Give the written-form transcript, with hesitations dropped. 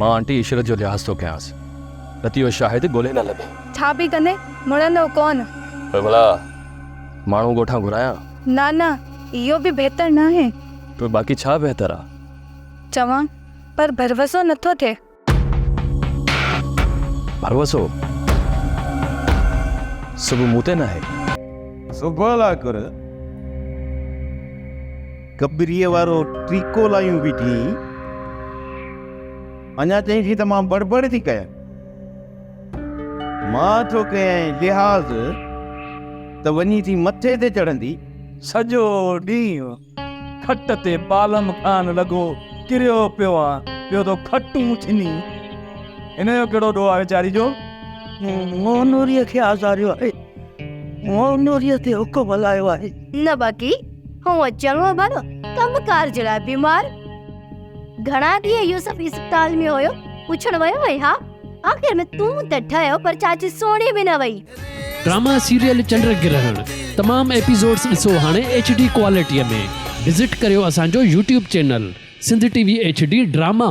मां आंटी इशरत जो लिहाज़ तो कयांसि नती इहो शाहिद ॻोल्हे न लभे। छा पई कंदे मुड़ंदो कोन? पर भला माण्हू ॻोठां घुरायां? ना ना इहो बि बहितर न आहे। तो बाक़ी छा बहितर आहे? चवां पर भरवसो नथो थिए। भरवसो सुबुह मूं ते न आहे। सुबह ला कर कबरीअ वारो ट्रीको लायूं बीठी अञा चई थी त मां बड़बड़ थी कयां। मां थो कयां लिहाज़ त वञी थी मथे ते चढ़ंदी। सॼो ॾींहुं खट ते पालम खान लॻो किरियो पियो आहे, पियो तो खटूं छिनी। हिन जो कहिड़ो ॾोह आहे वीचारी जो? मोनूरीअ खे आज़ारियो आहे, मोनूरीअ ते हुकुम हलायो आहे। न बाक़ी हूअं चङो भलो कमकार जे लाइ बीमार। घणा ॾींहं यूसुफ अस्पताल में हुयो, पुछण वियो वई? हा आख़िर में तूं त ठहियो पर चाची सोणी बि न वई। ड्रामा सीरियल चंड ग्रहण तमाम एपिसोड्स ॾिसो हाणे HD क्वालिटीअ में। विज़िट करियो असांजो YouTube channel Sindh TV HD drama.